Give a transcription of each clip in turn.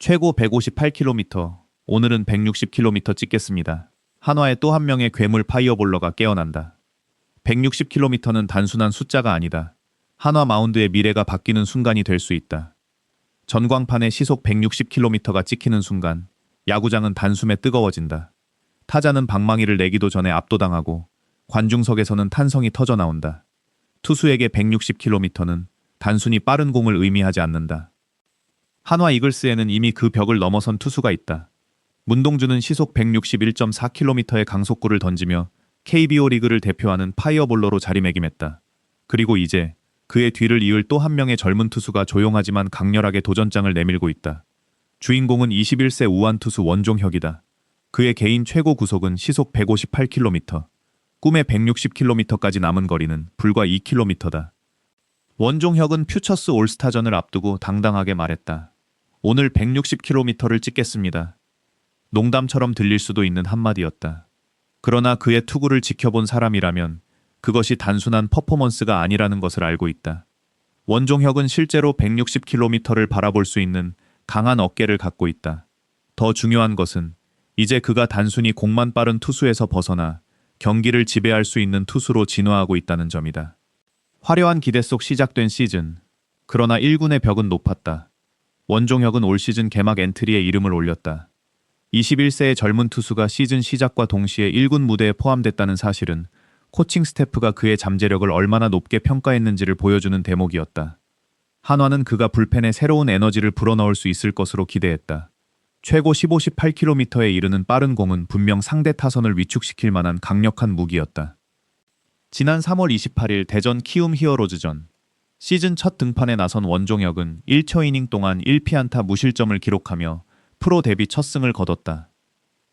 최고 158km, 오늘은 160km 찍겠습니다. 한화의 또 한 명의 괴물 파이어볼러가 깨어난다. 160km는 단순한 숫자가 아니다. 한화 마운드의 미래가 바뀌는 순간이 될 수 있다. 전광판에 시속 160km가 찍히는 순간 야구장은 단숨에 뜨거워진다. 타자는 방망이를 내기도 전에 압도당하고 관중석에서는 탄성이 터져나온다. 투수에게 160km는 단순히 빠른 공을 의미하지 않는다. 한화 이글스에는 이미 그 벽을 넘어선 투수가 있다. 문동주는 시속 161.4km의 강속구를 던지며 KBO 리그를 대표하는 파이어볼러로 자리매김했다. 그리고 이제 그의 뒤를 이을 또 한 명의 젊은 투수가 조용하지만 강렬하게 도전장을 내밀고 있다. 주인공은 21세 우완 투수 원종혁이다. 그의 개인 최고 구속은 시속 158km. 꿈의 160km까지 남은 거리는 불과 2km다. 원종혁은 퓨처스 올스타전을 앞두고 당당하게 말했다. 오늘 160km를 찍겠습니다. 농담처럼 들릴 수도 있는 한마디였다. 그러나 그의 투구를 지켜본 사람이라면 그것이 단순한 퍼포먼스가 아니라는 것을 알고 있다. 원종혁은 실제로 160km를 바라볼 수 있는 강한 어깨를 갖고 있다. 더 중요한 것은 이제 그가 단순히 공만 빠른 투수에서 벗어나 경기를 지배할 수 있는 투수로 진화하고 있다는 점이다. 화려한 기대 속 시작된 시즌. 그러나 1군의 벽은 높았다. 원종혁은 올 시즌 개막 엔트리에 이름을 올렸다. 21세의 젊은 투수가 시즌 시작과 동시에 1군 무대에 포함됐다는 사실은 코칭 스태프가 그의 잠재력을 얼마나 높게 평가했는지를 보여주는 대목이었다. 한화는 그가 불펜에 새로운 에너지를 불어넣을 수 있을 것으로 기대했다. 최고 158km에 이르는 빠른 공은 분명 상대 타선을 위축시킬 만한 강력한 무기였다. 지난 3월 28일 대전 키움 히어로즈전. 시즌 첫 등판에 나선 원종혁은 1초 이닝 동안 1피안타 무실점을 기록하며 프로 데뷔 첫 승을 거뒀다.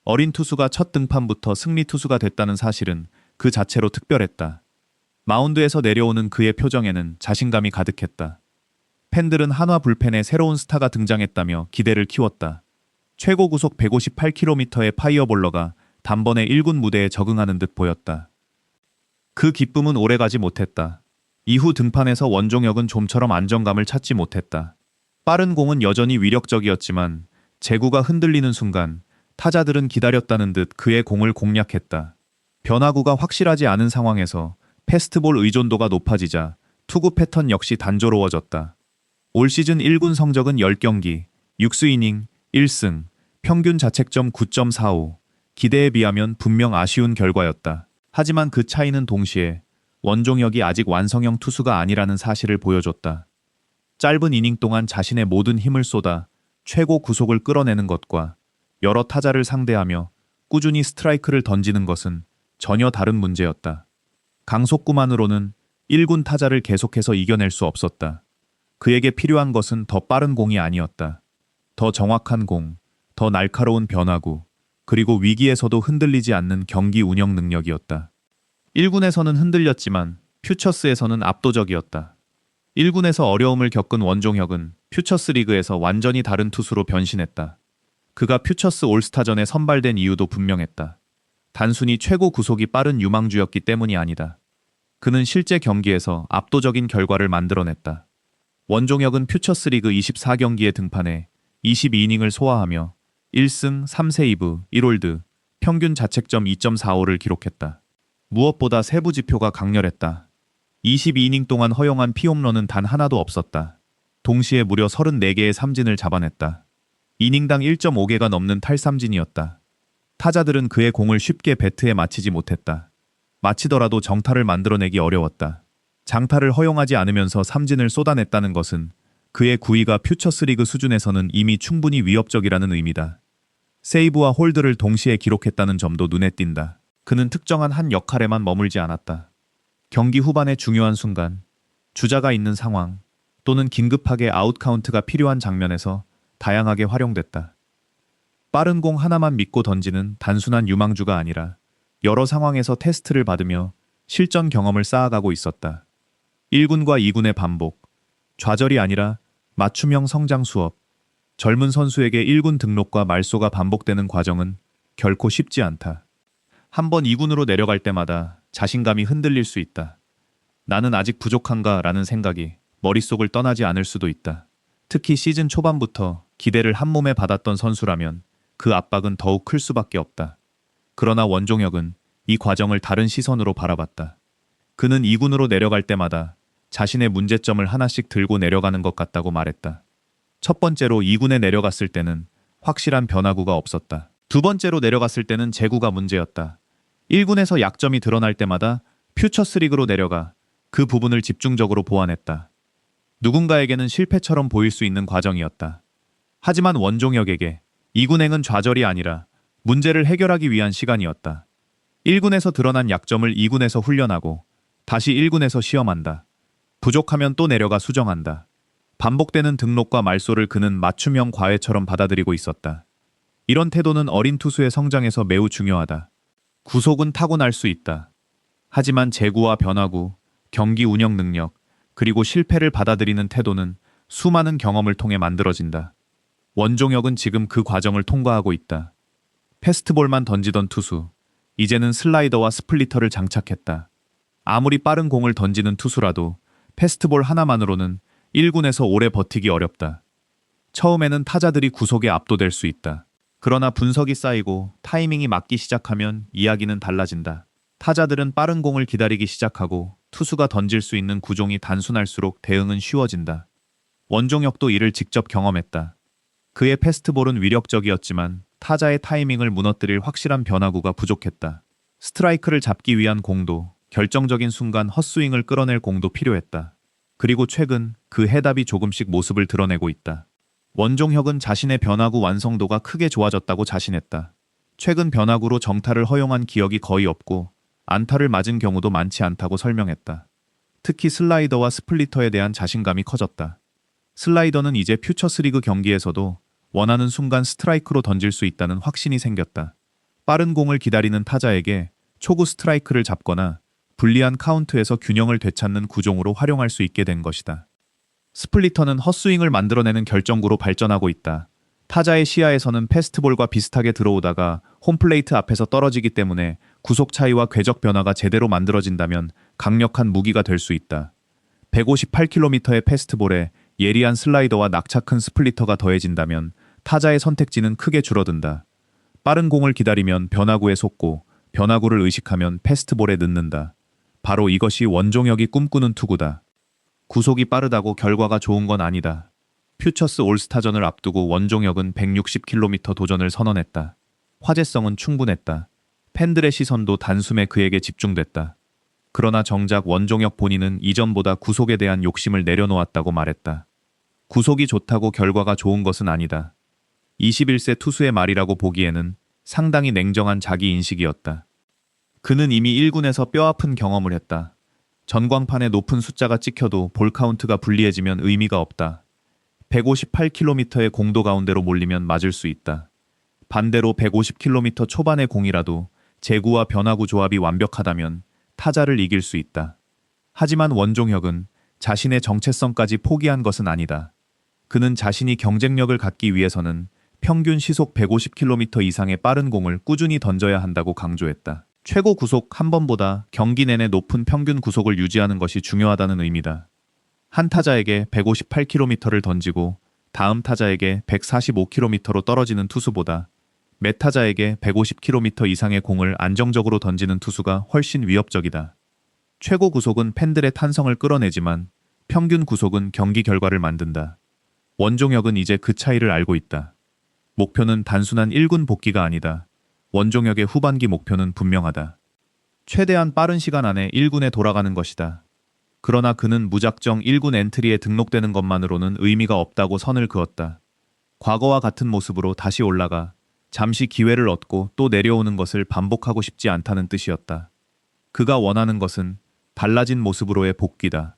어린 투수가 첫 등판부터 승리 투수가 됐다는 사실은 그 자체로 특별했다. 마운드에서 내려오는 그의 표정에는 자신감이 가득했다. 팬들은 한화 불펜에 새로운 스타가 등장했다며 기대를 키웠다. 최고 구속 158km의 파이어볼러가 단번에 1군 무대에 적응하는 듯 보였다. 그 기쁨은 오래가지 못했다. 이후 등판에서 원종혁은 좀처럼 안정감을 찾지 못했다. 빠른 공은 여전히 위력적이었지만 제구가 흔들리는 순간 타자들은 기다렸다는 듯 그의 공을 공략했다. 변화구가 확실하지 않은 상황에서 패스트볼 의존도가 높아지자 투구 패턴 역시 단조로워졌다. 올 시즌 1군 성적은 10경기, 6수이닝, 1승, 평균 자책점 9.45, 기대에 비하면 분명 아쉬운 결과였다. 하지만 그 차이는 동시에 원종혁이 아직 완성형 투수가 아니라는 사실을 보여줬다. 짧은 이닝 동안 자신의 모든 힘을 쏟아 최고 구속을 끌어내는 것과 여러 타자를 상대하며 꾸준히 스트라이크를 던지는 것은 전혀 다른 문제였다. 강속구만으로는 1군 타자를 계속해서 이겨낼 수 없었다. 그에게 필요한 것은 더 빠른 공이 아니었다. 더 정확한 공, 더 날카로운 변화구, 그리고 위기에서도 흔들리지 않는 경기 운영 능력이었다. 1군에서는 흔들렸지만 퓨처스에서는 압도적이었다. 1군에서 어려움을 겪은 원종혁은 퓨처스 리그에서 완전히 다른 투수로 변신했다. 그가 퓨처스 올스타전에 선발된 이유도 분명했다. 단순히 최고 구속이 빠른 유망주였기 때문이 아니다. 그는 실제 경기에서 압도적인 결과를 만들어냈다. 원종혁은 퓨처스 리그 24경기에 등판해 22이닝을 소화하며 1승 3세 2부 1홀드, 평균 자책점 2.45를 기록했다. 무엇보다 세부 지표가 강렬했다. 22이닝 동안 허용한 피홈런은 단 하나도 없었다. 동시에 무려 34개의 삼진을 잡아냈다. 이닝당 1.5개가 넘는 탈삼진이었다. 타자들은 그의 공을 쉽게 배트에 맞히지 못했다. 맞히더라도 정타를 만들어내기 어려웠다. 장타를 허용하지 않으면서 삼진을 쏟아냈다는 것은 그의 구위가 퓨처스리그 수준에서는 이미 충분히 위협적이라는 의미다. 세이브와 홀드를 동시에 기록했다는 점도 눈에 띈다. 그는 특정한 한 역할에만 머물지 않았다. 경기 후반의 중요한 순간, 주자가 있는 상황 또는 긴급하게 아웃카운트가 필요한 장면에서 다양하게 활용됐다. 빠른 공 하나만 믿고 던지는 단순한 유망주가 아니라 여러 상황에서 테스트를 받으며 실전 경험을 쌓아가고 있었다. 1군과 2군의 반복, 좌절이 아니라 맞춤형 성장 수업. 젊은 선수에게 1군 등록과 말소가 반복되는 과정은 결코 쉽지 않다. 한번 2군으로 내려갈 때마다 자신감이 흔들릴 수 있다. 나는 아직 부족한가 라는 생각이 머릿속을 떠나지 않을 수도 있다. 특히 시즌 초반부터 기대를 한몸에 받았던 선수라면 그 압박은 더욱 클 수밖에 없다. 그러나 원종혁은 이 과정을 다른 시선으로 바라봤다. 그는 2군으로 내려갈 때마다 자신의 문제점을 하나씩 들고 내려가는 것 같다고 말했다. 첫 번째로 2군에 내려갔을 때는 확실한 변화구가 없었다. 두 번째로 내려갔을 때는 제구가 문제였다. 1군에서 약점이 드러날 때마다 퓨처스리그로 내려가 그 부분을 집중적으로 보완했다. 누군가에게는 실패처럼 보일 수 있는 과정이었다. 하지만 원종혁에게 2군행은 좌절이 아니라 문제를 해결하기 위한 시간이었다. 1군에서 드러난 약점을 2군에서 훈련하고 다시 1군에서 시험한다. 부족하면 또 내려가 수정한다. 반복되는 등록과 말소를 그는 맞춤형 과외처럼 받아들이고 있었다. 이런 태도는 어린 투수의 성장에서 매우 중요하다. 구속은 타고날 수 있다. 하지만 제구와 변화구, 경기 운영 능력, 그리고 실패를 받아들이는 태도는 수많은 경험을 통해 만들어진다. 원종혁은 지금 그 과정을 통과하고 있다. 패스트볼만 던지던 투수, 이제는 슬라이더와 스플리터를 장착했다. 아무리 빠른 공을 던지는 투수라도 패스트볼 하나만으로는 1군에서 오래 버티기 어렵다. 처음에는 타자들이 구속에 압도될 수 있다. 그러나 분석이 쌓이고 타이밍이 맞기 시작하면 이야기는 달라진다. 타자들은 빠른 공을 기다리기 시작하고 투수가 던질 수 있는 구종이 단순할수록 대응은 쉬워진다. 원종혁도 이를 직접 경험했다. 그의 패스트볼은 위력적이었지만 타자의 타이밍을 무너뜨릴 확실한 변화구가 부족했다. 스트라이크를 잡기 위한 공도, 결정적인 순간 헛스윙을 끌어낼 공도 필요했다. 그리고 최근 그 해답이 조금씩 모습을 드러내고 있다. 원종혁은 자신의 변화구 완성도가 크게 좋아졌다고 자신했다. 최근 변화구로 정타를 허용한 기억이 거의 없고 안타를 맞은 경우도 많지 않다고 설명했다. 특히 슬라이더와 스플리터에 대한 자신감이 커졌다. 슬라이더는 이제 퓨처스리그 경기에서도 원하는 순간 스트라이크로 던질 수 있다는 확신이 생겼다. 빠른 공을 기다리는 타자에게 초구 스트라이크를 잡거나 불리한 카운트에서 균형을 되찾는 구종으로 활용할 수 있게 된 것이다. 스플리터는 헛스윙을 만들어내는 결정구로 발전하고 있다. 타자의 시야에서는 패스트볼과 비슷하게 들어오다가 홈플레이트 앞에서 떨어지기 때문에 구속 차이와 궤적 변화가 제대로 만들어진다면 강력한 무기가 될 수 있다. 158km의 패스트볼에 예리한 슬라이더와 낙차 큰 스플리터가 더해진다면 타자의 선택지는 크게 줄어든다. 빠른 공을 기다리면 변화구에 속고 변화구를 의식하면 패스트볼에 넣는다. 바로 이것이 원종혁이 꿈꾸는 투구다. 구속이 빠르다고 결과가 좋은 건 아니다. 퓨처스 올스타전을 앞두고 원종혁은 160km 도전을 선언했다. 화제성은 충분했다. 팬들의 시선도 단숨에 그에게 집중됐다. 그러나 정작 원종혁 본인은 이전보다 구속에 대한 욕심을 내려놓았다고 말했다. 구속이 좋다고 결과가 좋은 것은 아니다. 21세 투수의 말이라고 보기에는 상당히 냉정한 자기 인식이었다. 그는 이미 1군에서 뼈아픈 경험을 했다. 전광판에 높은 숫자가 찍혀도 볼 카운트가 불리해지면 의미가 없다. 158km의 공도 가운데로 몰리면 맞을 수 있다. 반대로 150km 초반의 공이라도 제구와 변화구 조합이 완벽하다면 타자를 이길 수 있다. 하지만 원종혁은 자신의 정체성까지 포기한 것은 아니다. 그는 자신이 경쟁력을 갖기 위해서는 평균 시속 150km 이상의 빠른 공을 꾸준히 던져야 한다고 강조했다. 최고 구속 한 번보다 경기 내내 높은 평균 구속을 유지하는 것이 중요하다는 의미다. 한 타자에게 158km를 던지고 다음 타자에게 145km로 떨어지는 투수보다 매 타자에게 150km 이상의 공을 안정적으로 던지는 투수가 훨씬 위협적이다. 최고 구속은 팬들의 탄성을 끌어내지만 평균 구속은 경기 결과를 만든다. 원종혁은 이제 그 차이를 알고 있다. 목표는 단순한 1군 복귀가 아니다. 원종혁의 후반기 목표는 분명하다. 최대한 빠른 시간 안에 1군에 돌아가는 것이다. 그러나 그는 무작정 1군 엔트리에 등록되는 것만으로는 의미가 없다고 선을 그었다. 과거와 같은 모습으로 다시 올라가 잠시 기회를 얻고 또 내려오는 것을 반복하고 싶지 않다는 뜻이었다. 그가 원하는 것은 달라진 모습으로의 복귀다.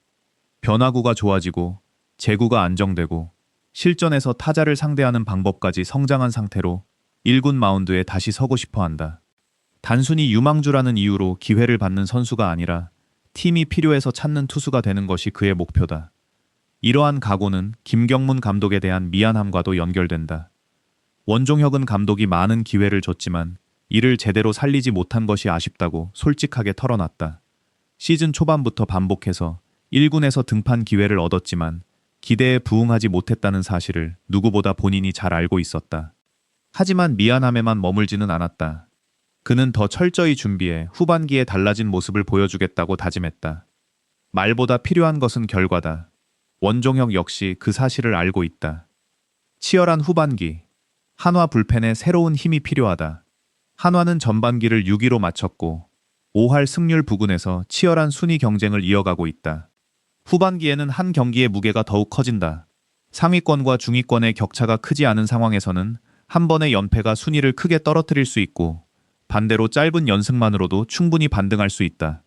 변화구가 좋아지고 제구가 안정되고 실전에서 타자를 상대하는 방법까지 성장한 상태로 1군 마운드에 다시 서고 싶어 한다. 단순히 유망주라는 이유로 기회를 받는 선수가 아니라 팀이 필요해서 찾는 투수가 되는 것이 그의 목표다. 이러한 각오는 김경문 감독에 대한 미안함과도 연결된다. 원종혁은 감독이 많은 기회를 줬지만 이를 제대로 살리지 못한 것이 아쉽다고 솔직하게 털어놨다. 시즌 초반부터 반복해서 1군에서 등판 기회를 얻었지만 기대에 부응하지 못했다는 사실을 누구보다 본인이 잘 알고 있었다. 하지만 미안함에만 머물지는 않았다. 그는 더 철저히 준비해 후반기에 달라진 모습을 보여주겠다고 다짐했다. 말보다 필요한 것은 결과다. 원종혁 역시 그 사실을 알고 있다. 치열한 후반기. 한화 불펜에 새로운 힘이 필요하다. 한화는 전반기를 6위로 마쳤고 5할 승률 부근에서 치열한 순위 경쟁을 이어가고 있다. 후반기에는 한 경기의 무게가 더욱 커진다. 상위권과 중위권의 격차가 크지 않은 상황에서는 한 번의 연패가 순위를 크게 떨어뜨릴 수 있고 반대로 짧은 연승만으로도 충분히 반등할 수 있다.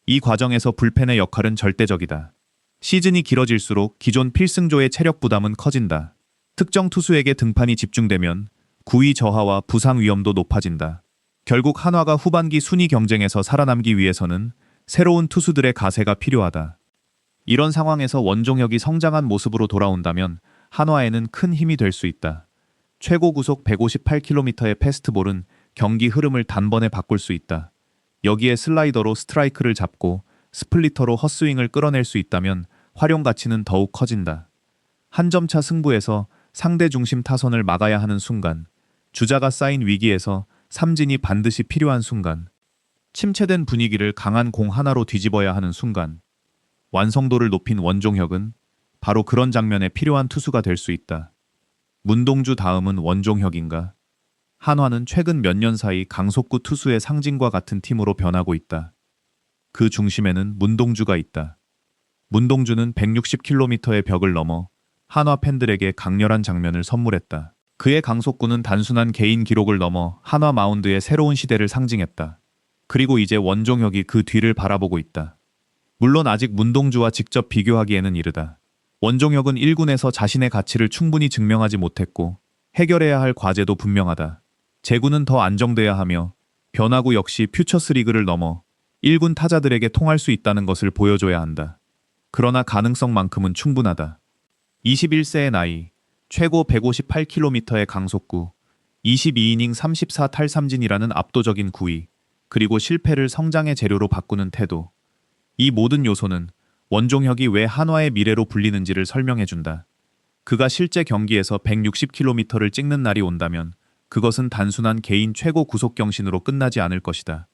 이 과정에서 불펜의 역할은 절대적이다. 시즌이 길어질수록 기존 필승조의 체력 부담은 커진다. 특정 투수에게 등판이 집중되면 구위 저하와 부상 위험도 높아진다. 결국 한화가 후반기 순위 경쟁에서 살아남기 위해서는 새로운 투수들의 가세가 필요하다. 이런 상황에서 원종혁이 성장한 모습으로 돌아온다면 한화에는 큰 힘이 될 수 있다. 최고 구속 158km의 패스트볼은 경기 흐름을 단번에 바꿀 수 있다. 여기에 슬라이더로 스트라이크를 잡고 스플리터로 헛스윙을 끌어낼 수 있다면 활용 가치는 더욱 커진다. 한 점차 승부에서 상대 중심 타선을 막아야 하는 순간, 주자가 쌓인 위기에서 삼진이 반드시 필요한 순간, 침체된 분위기를 강한 공 하나로 뒤집어야 하는 순간, 완성도를 높인 원종혁은 바로 그런 장면에 필요한 투수가 될 수 있다. 문동주 다음은 원종혁인가? 한화는 최근 몇 년 사이 강속구 투수의 상징과 같은 팀으로 변하고 있다. 그 중심에는 문동주가 있다. 문동주는 160km의 벽을 넘어 한화 팬들에게 강렬한 장면을 선물했다. 그의 강속구는 단순한 개인 기록을 넘어 한화 마운드의 새로운 시대를 상징했다. 그리고 이제 원종혁이 그 뒤를 바라보고 있다. 물론 아직 문동주와 직접 비교하기에는 이르다. 원종혁은 1군에서 자신의 가치를 충분히 증명하지 못했고 해결해야 할 과제도 분명하다. 제구는 더 안정돼야 하며 변화구 역시 퓨처스리그를 넘어 1군 타자들에게 통할 수 있다는 것을 보여줘야 한다. 그러나 가능성만큼은 충분하다. 21세의 나이, 최고 158km의 강속구, 22이닝 34탈삼진이라는 압도적인 구위, 그리고 실패를 성장의 재료로 바꾸는 태도. 이 모든 요소는 원종혁이 왜 한화의 미래로 불리는지를 설명해준다. 그가 실제 경기에서 160km를 찍는 날이 온다면 그것은 단순한 개인 최고 구속 경신으로 끝나지 않을 것이다.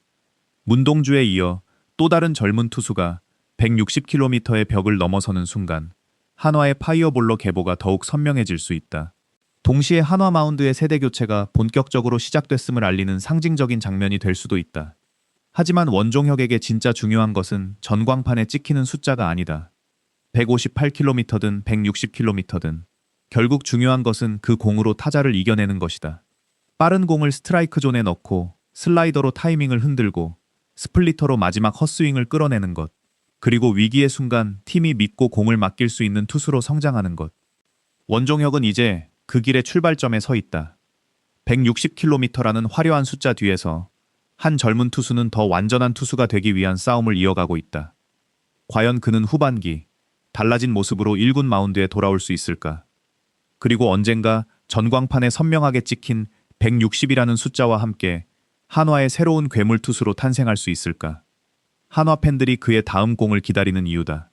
문동주에 이어 또 다른 젊은 투수가 160km의 벽을 넘어서는 순간 한화의 파이어볼러 계보가 더욱 선명해질 수 있다. 동시에 한화 마운드의 세대 교체가 본격적으로 시작됐음을 알리는 상징적인 장면이 될 수도 있다. 하지만 원종혁에게 진짜 중요한 것은 전광판에 찍히는 숫자가 아니다. 158km든 160km든 결국 중요한 것은 그 공으로 타자를 이겨내는 것이다. 빠른 공을 스트라이크 존에 넣고 슬라이더로 타이밍을 흔들고 스플리터로 마지막 헛스윙을 끌어내는 것. 그리고 위기의 순간 팀이 믿고 공을 맡길 수 있는 투수로 성장하는 것. 원종혁은 이제 그 길의 출발점에 서 있다. 160km라는 화려한 숫자 뒤에서 한 젊은 투수는 더 완전한 투수가 되기 위한 싸움을 이어가고 있다. 과연 그는 후반기 달라진 모습으로 1군 마운드에 돌아올 수 있을까? 그리고 언젠가 전광판에 선명하게 찍힌 160이라는 숫자와 함께 한화의 새로운 괴물 투수로 탄생할 수 있을까? 한화 팬들이 그의 다음 공을 기다리는 이유다.